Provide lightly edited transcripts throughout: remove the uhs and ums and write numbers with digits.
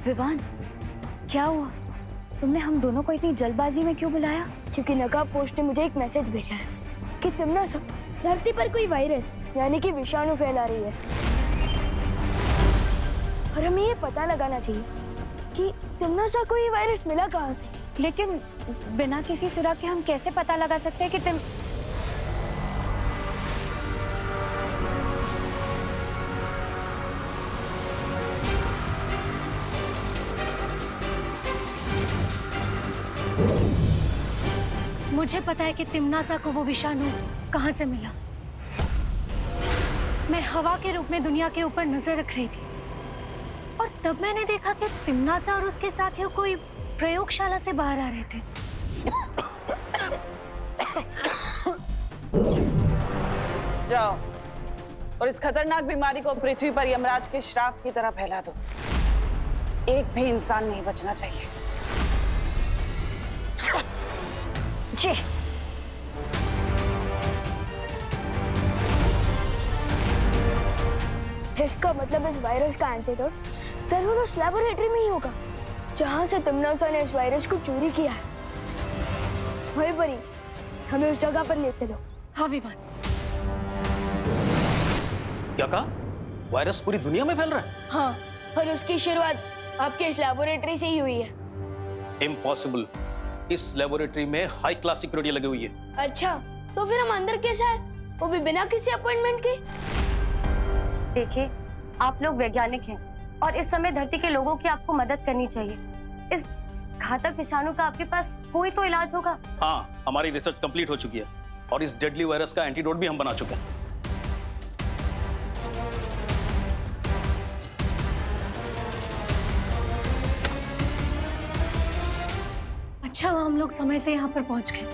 विवान, क्या हुआ? तुमने हम दोनों को इतनी जल्दबाजी में क्यों बुलाया? क्योंकि नकाब पोस्ट ने मुझे एक मैसेज भेजा है कि तिम्नासा धरती पर कोई वायरस यानी कि विषाणु फैला रही है और हमें ये पता लगाना चाहिए कि तिम्नासा को ये वायरस मिला कहाँ से। लेकिन बिना किसी सुराग के हम कैसे पता लगा सकते हैं कि मुझे पता है कि तिम्नासा को वो विषाणु कहां से मिला। मैं हवा के रूप में दुनिया के ऊपर नजर रख रही थी और तब मैंने देखा कि तिम्नासा और उसके साथियों कोई प्रयोगशाला से बाहर आ रहे थे। जाओ और इस खतरनाक बीमारी को पृथ्वी पर यमराज के श्राप की तरह फैला दो। एक भी इंसान नहीं बचना चाहिए। जी। इसका मतलब इस वायरस का एंटीडोट जरूर उस लैबोरेटरी में ही होगा जहां से तिम्नासा ने इस वायरस को चोरी किया है। वही परी, हमें उस जगह पर लेते दो। हाँ विवान। क्या कहा? वायरस पूरी दुनिया में फैल रहा है? हाँ, और उसकी शुरुआत आपके इस लैबोरेटरी से ही हुई है। इम्पॉसिबल। इस लैबोरेटरी में हाई क्लास सिक्योरिटी लगी हुई है। अच्छा, तो फिर हम अंदर कैसे आए? वो भी बिना किसी अपॉइंटमेंट के? देखिए, आप लोग वैज्ञानिक हैं और इस समय धरती के लोगों की आपको मदद करनी चाहिए। इस घातक विषाणु का आपके पास कोई तो इलाज होगा। हाँ, हमारी रिसर्च कंप्लीट हो चुकी है और इस डेडली वायरस का एंटीडोट भी हम बना चुके हैं। अच्छा हुआ हम लोग समय से यहाँ पर पहुंच गए।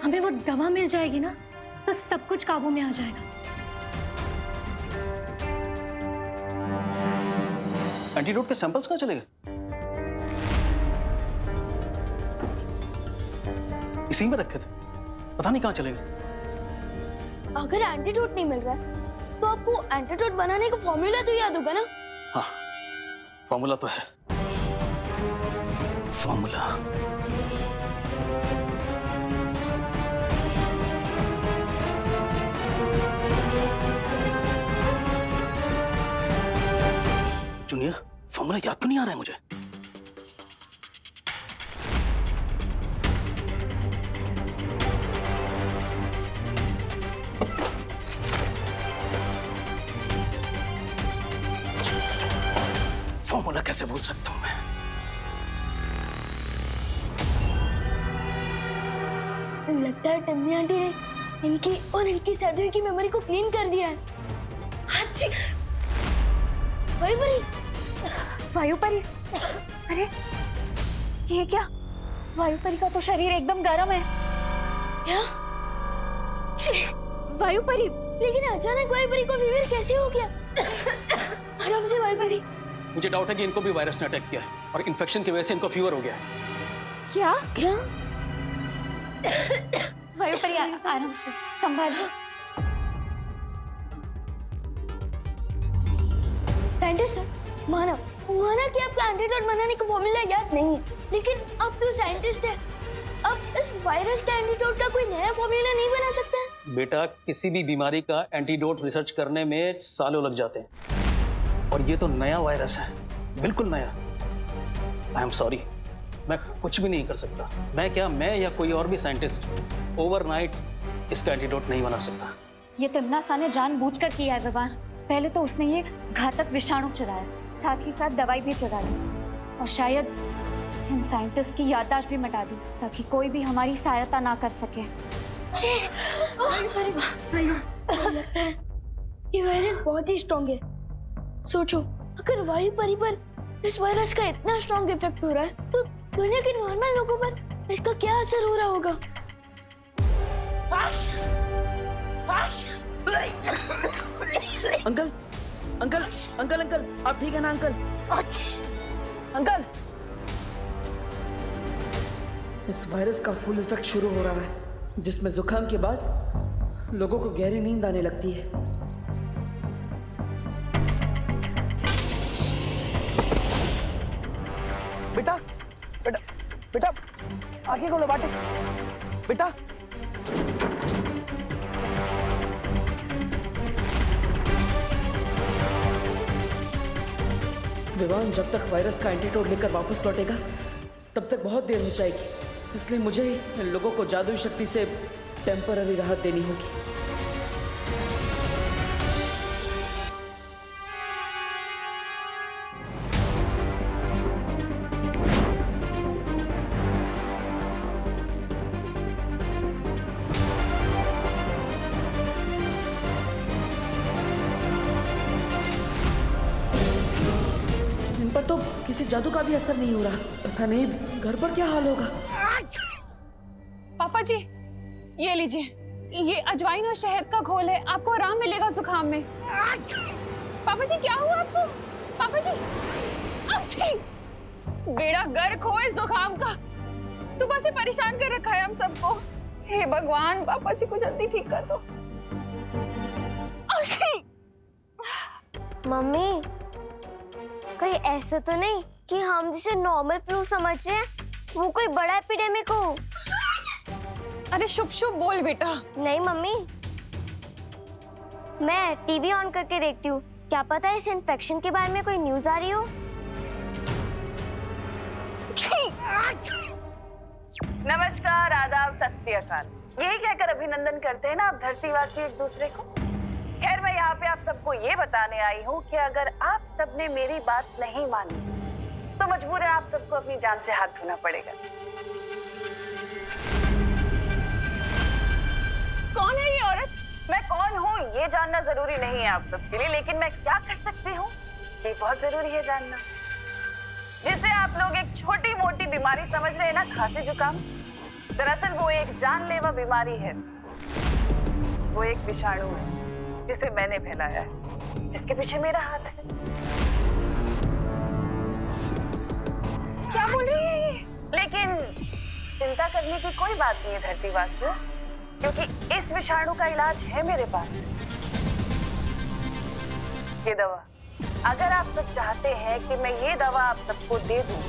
हमें वो दवा मिल जाएगी ना, तो सब कुछ काबू में आ जाएगा। एंटीडोट के सैंपल्स कहाँ चले गए? इसी में रखे थे, पता नहीं कहाँ चले गए। अगर एंटीडोट नहीं मिल रहा है तो आपको एंटीडोट बनाने का फॉर्मूला तो याद होगा ना? हाँ, फॉर्मूला तो है। फॉर्मूला जूनियर, फॉर्मूला याद तो नहीं आ रहा है मुझे। फॉर्मूला कैसे भूल सकता हूं मैं? लगता है टिम्मी आंटी ने इनकी और इनकी साथियों की मेमोरी को क्लीन कर दिया है। हाँ जी। वही परी। वायु परी, अरे ये क्या? वायु परी का तो शरीर एकदम गर्म है। क्या? वायु परी, लेकिन अचानक वायु परी को फीवर कैसे हो गया? आराम से वायु परी। मुझे डाउट है कि इनको भी वायरस ने अटैक किया है और इन्फेक्शन की वजह से इनको फीवर हो गया है। क्या? क्या? वायु परी आराम से संभालो। साइंटिस्ट सर, माना कि आपका एंटीडोट बनाने का फॉर्मूला याद नहीं है, लेकिन अब तो साइंटिस्ट है, अब इस वायरस का एंटीडोट का कोई नया फॉर्मूला नहीं बना सकता है? बेटा, किसी भी बीमारी का एंटीडोट रिसर्च करने में सालों लग जाते हैं और ये तो नया वायरस है, बिल्कुल नया। आई एम सॉरी, मैं कुछ भी नहीं कर सकता। मैं या कोई और भी साइंटिस्ट ओवरनाइट इसका एंटीडोट नहीं बना सकता। ये तिम्नासा ने जानबूझकर किया है विवान। पहले तो उसने ये घातक विषाणु चुराया, साथ ही साथ दवाई भी चुरा ली और शायद इन साइंटिस्ट की याददाश्त भी मिटा दी ताकि कोई भी हमारी सहायता ना कर सके। लगता है ये वायरस बहुत ही स्ट्रॉन्ग है। सोचो, अगर वायु परी पर इस वायरस का इतना स्ट्रॉन्ग इफेक्ट हो रहा है तो दुनिया के नॉर्मल लोगों पर इसका क्या असर हो रहा होगा? अंकल अंकल अंकल अंकल, आप ठीक है ना अंकल? अंकल, इस वायरस का फुल इफेक्ट शुरू हो रहा है, जिसमें जुकाम के बाद लोगों को गहरी नींद आने लगती है। बेटा बेटा बेटा आगे खोलो बाटे बेटा। विवान जब तक वायरस का एंटीडोट लेकर वापस लौटेगा तब तक बहुत देर हो जाएगी, इसलिए मुझे ही इन लोगों को जादुई शक्ति से टेम्पररी राहत देनी होगी। इन पर तो किसी जादू का भी असर नहीं हो रहा। पता नहीं घर पर क्या हाल होगा। पापा जी ये लीजिए, ये अजवाइन और शहद का घोल है, आपको आराम मिलेगा जुकाम में। पापा जी क्या हुआ आपको? पापा जी बेड़ा गर्क हो इस जुकाम का, सुबह से परेशान कर रखा है हम सबको। हे भगवान, पापा जी को जल्दी ठीक कर दो। मम्मी कहीं ऐसा तो नहीं कि हम जिसे नॉर्मल फ्लू समझ रहे हैं वो कोई बड़ा एपिडेमिक हो? अरे शुभ शुभ बोल बेटा। नहीं मम्मी, मैं टीवी ऑन करके देखती हूँ, क्या पता इस इन्फेक्शन के बारे में कोई न्यूज आ रही हो। नमस्कार, आदाब, सत श्री अकाल, यही कहकर अभिनंदन करते हैं ना आप धरतीवासी एक दूसरे को। खैर मैं यहाँ पे आप सबको ये बताने आई हूँ कि अगर आप सबने मेरी बात नहीं मानी तो मजबूर है आप सबको अपनी जान से हाथ धोना पड़ेगा। कौन है ये औरत? मैं कौन हूँ ये जानना जरूरी नहीं है आप सबके लिए, लेकिन मैं क्या कर सकती हूँ ये बहुत जरूरी है जानना। जिसे आप लोग एक छोटी मोटी बीमारी समझ रहे हैं ना, खांसी जुकाम, दरअसल वो एक जानलेवा बीमारी है। वो एक विषाणु है जिसे मैंने फैलाया है, जिसके पीछे मेरा हाथ है। क्या बोल रही है ये? लेकिन चिंता करने की कोई बात नहीं है धरतीवासियों, क्योंकि इस विषाणु का इलाज है मेरे पास। ये दवा, अगर आप सब चाहते हैं कि मैं ये दवा आप सबको दे दूं,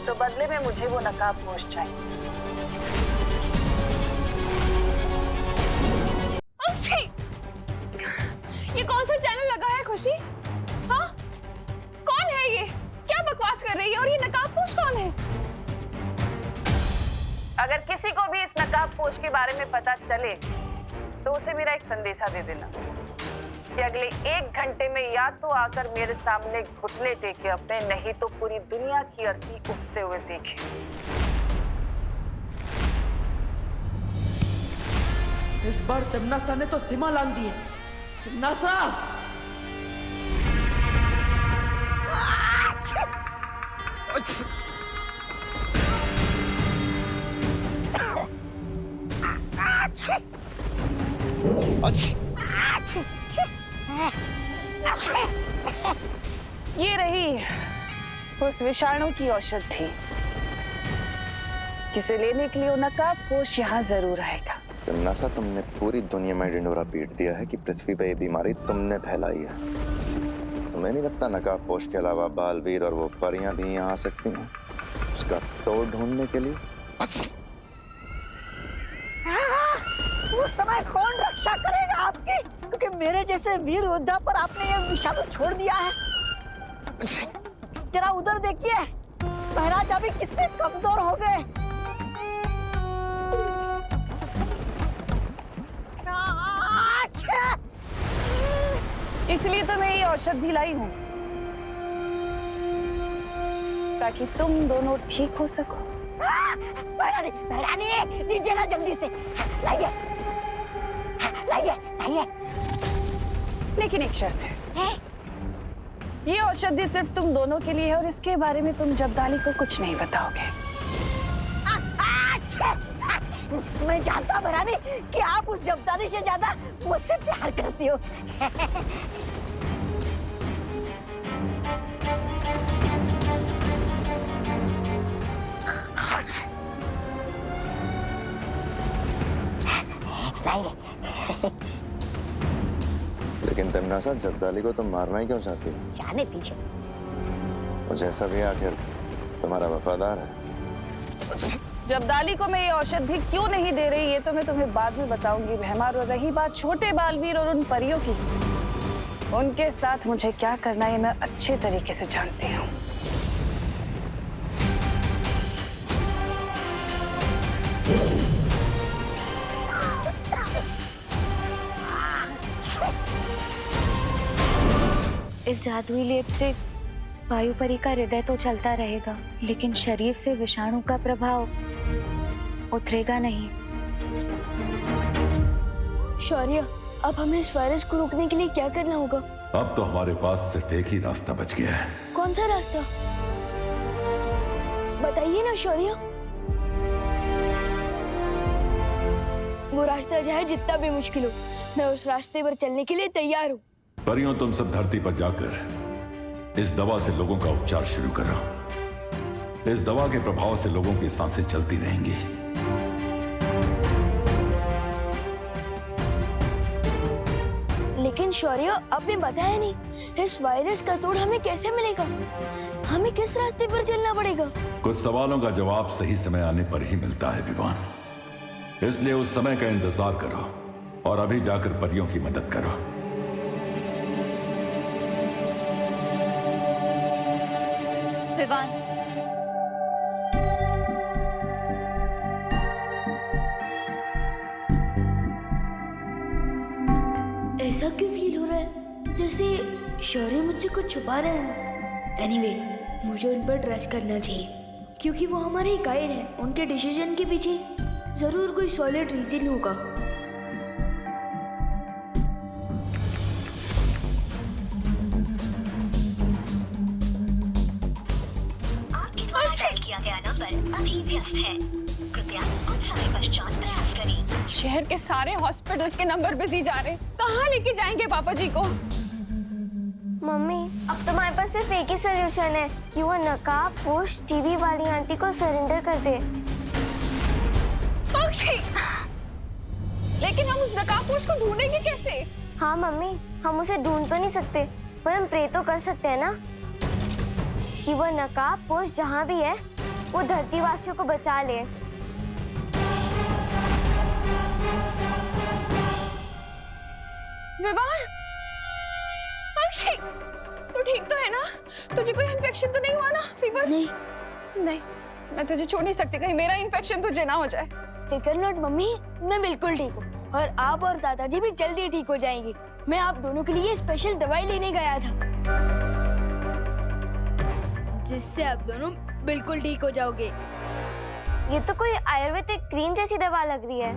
तो बदले में मुझे वो नकाबपोश चाहिए। ये कौन सा चैनल लगा है खुशी? हाँ, कौन है ये? क्या बकवास कर रही है? और ये नकाबपोश कौन है? अगर किसी को भी इस नकाबपोश के बारे में पता चले तो उसे मेरा एक संदेशा दे देना कि अगले 1 घंटे में या तो आकर मेरे सामने घुटने टेके अपने, नहीं तो पूरी दुनिया की अर्थी उठते हुए देखे। इस बार तिम्नासा ने तो सीमा लांघ दी है। तिम्नासा! ये रही उस विषाणु की औषधि जिसे लेने के लिए वो नकाबपोश यहाँ जरूर आएगा। तिम्नासा, तुमने पूरी दुनिया में ढिंढोरा पीट दिया है कि पृथ्वी पे ये बीमारी तुमने फैलाई है। तुम्हें नहीं लगता नकाबपोश के अलावा बालवीर और वो परियां भी यहाँ आ सकती हैं उसका तोड़ ढूंढने के लिए? उस समय कौन रक्षा करेगा आपकी? क्योंकि मेरे जैसे वीर योद्धा पर आपने ये विषाणु छोड़ दिया है। जरा उधर देखिए, महाराज अभी कितने कमजोर हो गए। इसलिए तो मैं ये औषधि लाई हूँ ताकि तुम दोनों ठीक हो सको। महारानी, महारानी दीजिए ना जल्दी से, लाइए लाइए लाइए। लेकिन एक शर्त है, ये औषधि सिर्फ तुम दोनों के लिए है और इसके बारे में तुम जब्दाली को कुछ नहीं बताओगे। मैं जानता हूँ महारानी कि आप उस जब्दारी से ज्यादा मुझसे प्यार करती हो। लेकिन तिम्नासा, जब्दाली को तुम मारना ही क्यों चाहती हो? जाने दीजिए, वो जैसा भी आखिर तुम्हारा वफादार है। जब्दाली को मैं ये औषधि क्यों नहीं दे रही ये तो मैं तुम्हें बाद में बताऊंगी रहमान। और रही बात छोटे बालवीर और उन परियों की, उनके साथ मुझे क्या करना है मैं अच्छे तरीके से जानती हूँ। इस जादुई लेप से वायुपरी का हृदय तो चलता रहेगा, लेकिन शरीर से विषाणु का प्रभाव उतरेगा नहीं। शौर्य, अब हमें इस वायरस को रोकने के लिए क्या करना होगा? अब तो हमारे पास सिर्फ एक ही रास्ता बच गया है। कौन सा रास्ता? बताइए ना शौर्य। वो रास्ता चाहे जितना भी मुश्किल हो, मैं उस रास्ते पर चलने के लिए तैयार हूँ। परियों, तुम सब धरती पर जाकर इस दवा से लोगों का उपचार शुरू करो। इस दवा के प्रभाव से लोगों की सांसें चलती रहेंगी। लेकिन शौर्य, आपने बताया नहीं, इस वायरस का तोड़ हमें कैसे मिलेगा? हमें किस रास्ते पर चलना पड़ेगा? कुछ सवालों का जवाब सही समय आने पर ही मिलता है विवान, इसलिए उस समय का इंतजार करो और अभी जाकर परियों की मदद करो। विवान, ऐसा क्यों फील हो रहा है जैसे शौर्य मुझसे कुछ छुपा रहे हैं? एनीवे, मुझे उन पर ट्रस्ट करना चाहिए क्योंकि वो हमारे गाइड हैं। उनके डिसीजन के पीछे जरूर कोई सॉलिड रीजन होगा। किया गया नंबर अभी व्यस्त है, कृपया कुछ समय पश्चात प्रयास करें। शहर के सारे हॉस्पिटल्स के नंबर बिजी जा रहे, कहाँ लेके जाएंगे पापा जी को? मम्मी, अब तुम्हारे पास सिर्फ एक ही सोल्यूशन है कि वो नकाब पोश टीवी वाली आंटी को सरेंडर कर दे। पक्षी, लेकिन हम उस नकाबपोश को ढूंढेंगे कैसे? हाँ मम्मी, हम उसे ढूंढ तो नहीं सकते, पर हम प्रे तो कर सकते हैं ना कि वो नकाबपोश जहाँ भी है वो धरती वासियों को बचा ले। विवान, पक्षी, तू ठीक तो है ना? तुझे कोई इन्फेक्शन तो नहीं हुआ ना? फीवर? नहीं नहीं, मैं तुझे छोड़ नहीं सकती, कहीं मेरा इन्फेक्शन तुझे ना हो जाए। फिकर नॉट मम्मी, मैं बिल्कुल ठीक हूँ और आप और दादाजी भी जल्दी ठीक हो जाएंगे। मैं आप दोनों के लिए स्पेशल दवाई लेने गया था जिससे आप दोनों बिल्कुल ठीक हो जाओगे। ये तो कोई आयुर्वेदिक क्रीम जैसी दवा लग रही है।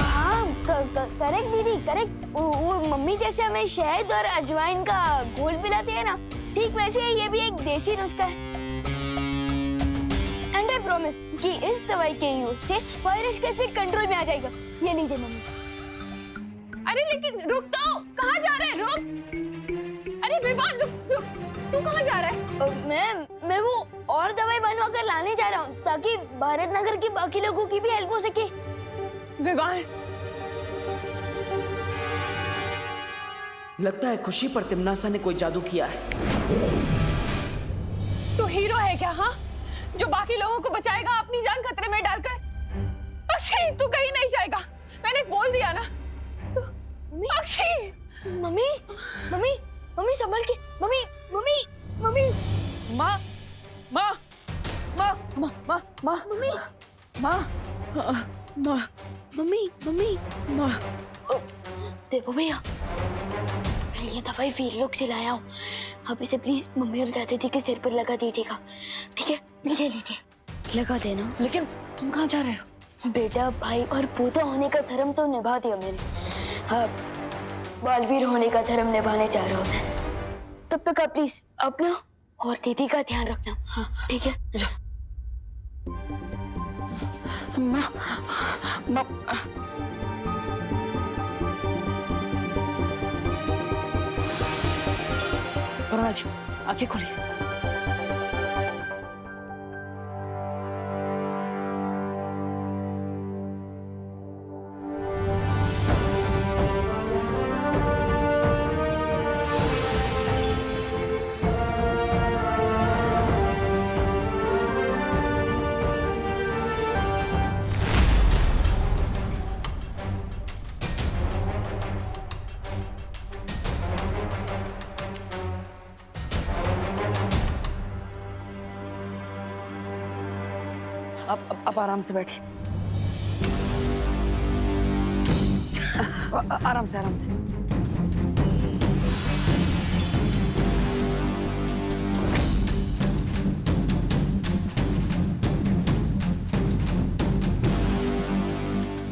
हाँ करेक्ट दीदी, करेक्ट। वो मम्मी जैसे हमें शहद और अजवाइन का घोल पिलाती है ना, ठीक वैसे ही ये भी एक देसी नुस्खा है। एंड आई प्रॉमिस कि इस दवाई के यूज से वायरस का इफेक्ट कंट्रोल में आ जाएगा। ये लीजिए मम्मी। अरे लेकिन रुक तो, कहाँ जा रहे हैं? रुक, अरे विवान रुक रुक, तू कहाँ जा रहा है? मैं वो और दवाई बनवा कर लाने जा रहा हूँ ताकि भारत नगर के बाकी लोगों की भी हेल्प हो सके। विवान, लगता है खुशी पर तिमनासा ने कोई जादू किया है। तू हीरो है क्या? हाँ, जो बाकी लोगों को बचाएगा अपनी जान खतरे में डालकर। अक्षय, तू कहीं नहीं जाएगा, मैंने बोल दिया ना। अक्षय, मम्मी मम्मी मम्मी संभल के। मम्मी मम्मी मम्मी माँ माँ माँ माँ माँ माँ मम्मी माँ माँ मम्मी मम्मी माँ। देखो भैया, मैं ये दवाई फील्ड लोग से लाया हूँ। आप इसे प्लीज मम्मी और दादाजी के सिर पर लगा दीजिएगा, ठीक है? ले लीजिए, लगा देना। लेकिन तुम कहाँ जा रहे हो? बेटा, भाई और पोता होने का धर्म तो निभा दिया मैंने, हाँ बालवीर होने का धर्म निभाने जा रहा हूँ मैं। तब तक आप प्लीज अपना और दीदी का ध्यान रखना, हाँ ठीक है? माँ माँ करुणा जी, आंखें खोलिए। आप आराम से बैठिए। आराम से, आराम से।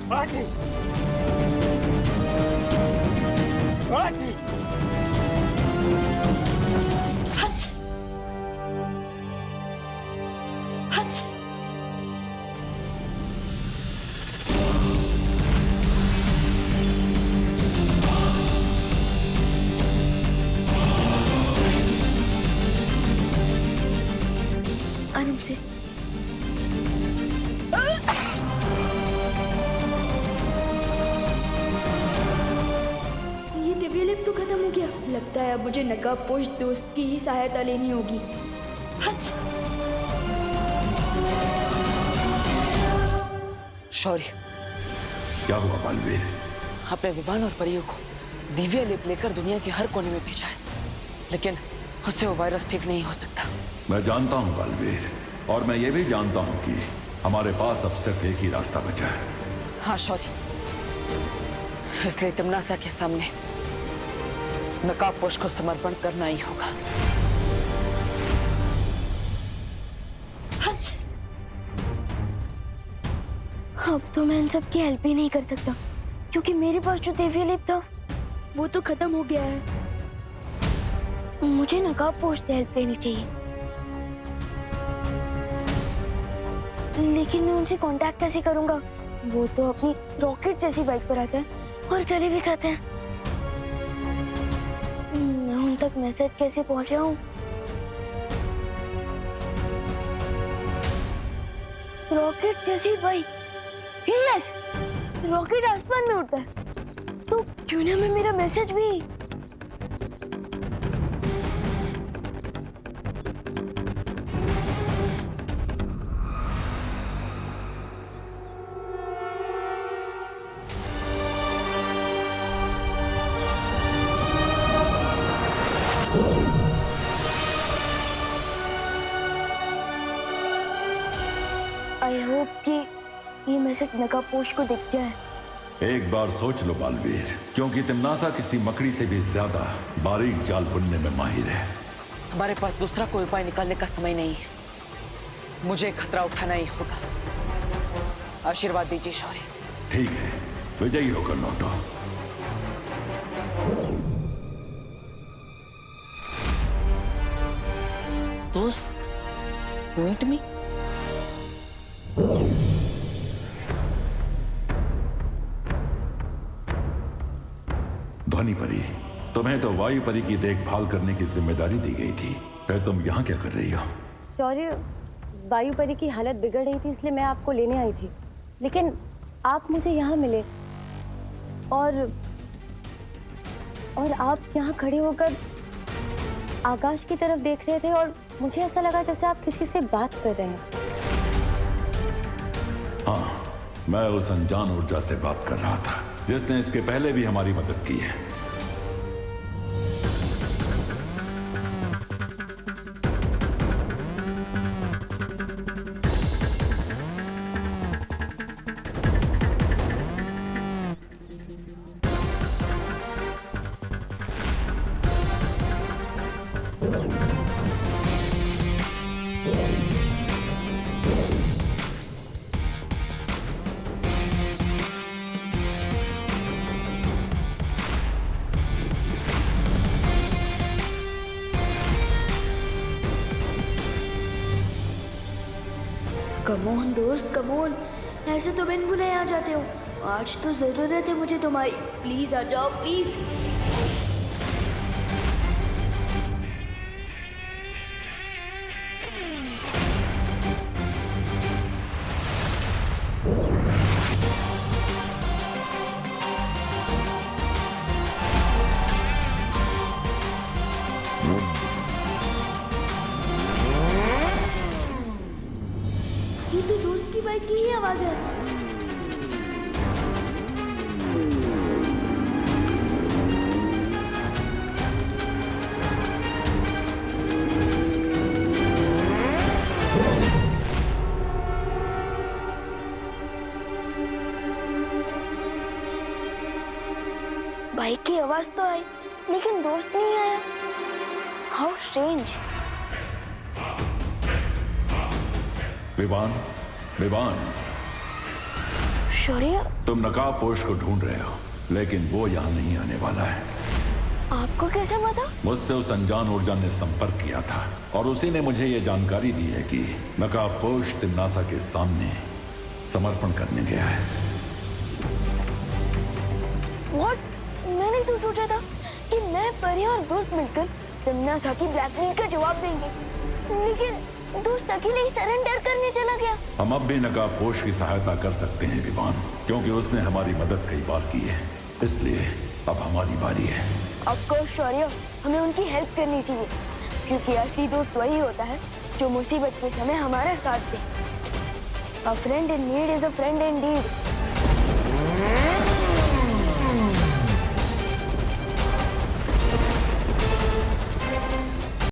बाजी, बाजी। Hutch, Hutch. आराम से। ये दिव्य लिप तो खत्म हो गया। लगता है अब मुझे नकाबपोश दोस्त की ही सहायता लेनी होगी। हच। शौर्य, क्या हुआ बालवीर? आपने विवान और परियों को दिव्य लिप लेकर दुनिया के हर कोने में भेजा है, लेकिन उससे वो वायरस ठीक नहीं हो सकता। मैं जानता हूं बालवीर, और मैं ये भी जानता हूं कि हमारे पास अब सिर्फ एक ही रास्ता बचा है। हाँ शौर्य, इसलिए तिमनासा के सामने नकाबपोश को समर्पण करना ही होगा। हच। अब तो मैं इन सब की हेल्प ही नहीं कर सकता, क्योंकि मेरे पास जो दिव्य लिप था वो तो खत्म हो गया है। मुझे नकाबपोश से हेल्प लेनी चाहिए, लेकिन मैं उनसे कांटेक्ट कैसे करूंगा? वो तो अपनी रॉकेट जैसी बाइक पर आते हैं और चले भी जाते हैं। मैं उन तक मैसेज कैसे पहुंचाऊं? रॉकेट जैसी बाइक, यस, रॉकेट आसमान में उड़ता है, तो क्यों ना मैं मेरा मैसेज भी। आई होप कि ये मैसेज नकाबपोश को दिख जाए। एक बार सोच लो बालवीर, क्योंकि तिमनासा किसी मकड़ी से भी ज्यादा बारीक जाल बुनने में माहिर है। हमारे पास दूसरा कोई उपाय निकालने का समय नहीं है। मुझे खतरा उठाना ही होगा। आशीर्वाद दीजिए शौर्य। ठीक है, विजयी होकर लौटो। दोस्त, मीट मी। ध्वनि परी, तुम्हें तो वायु परी की देखभाल करने की जिम्मेदारी दी गई थी, फिर तुम यहाँ क्या कर रही हो? शौर्य, वायु परी की हालत बिगड़ रही थी, इसलिए मैं आपको लेने आई थी, लेकिन आप मुझे यहाँ मिले और आप यहाँ खड़े होकर आकाश की तरफ देख रहे थे और मुझे ऐसा लगा जैसे आप किसी से बात कर रहे हैं। हाँ, मैं उस अनजान ऊर्जा से बात कर रहा था जिसने इसके पहले भी हमारी मदद की है। कमोन दोस्त, कमोन, ऐसे तो बिन बुलाए आ जाते हो। आज तो जरूरत है मुझे तुम्हारी। प्लीज आ जाओ, प्लीज। ये तो दोस्त की बाइक की ही आवाज है। बाइक की आवाज तो आई लेकिन दोस्त नहीं आया। How strange. विवान, विवान, शौर्य, तुम नकाबपोश को ढूंढ रहे हो, लेकिन वो यहाँ नहीं आने वाला है। आपको कैसे पता? मुझसे उस अनजान ऊर्जा ने संपर्क किया था और उसी ने मुझे ये जानकारी दी है कि नकाबपोश तिम्नासा के सामने समर्पण करने गया है। What? मैंने तो सोचा था कि मैं, परी और दोस्त मिलकर तिम्नासा की ब्लैकमेल का जवाब देंगे, लेकिन दोस्त अकेले ही सरेंडर करने चला गया। हम अब भी नकाबपोश की सहायता कर सकते हैं विवान, क्योंकि उसने हमारी मदद कई बार की है, इसलिए अब हमारी बारी है। ऑफ कोर्स शौर्य, हमें उनकी हेल्प करनी चाहिए, क्योंकि असली दोस्त वही होता है जो मुसीबत के समय हमारा साथ दे। A friend in need is a friend indeed.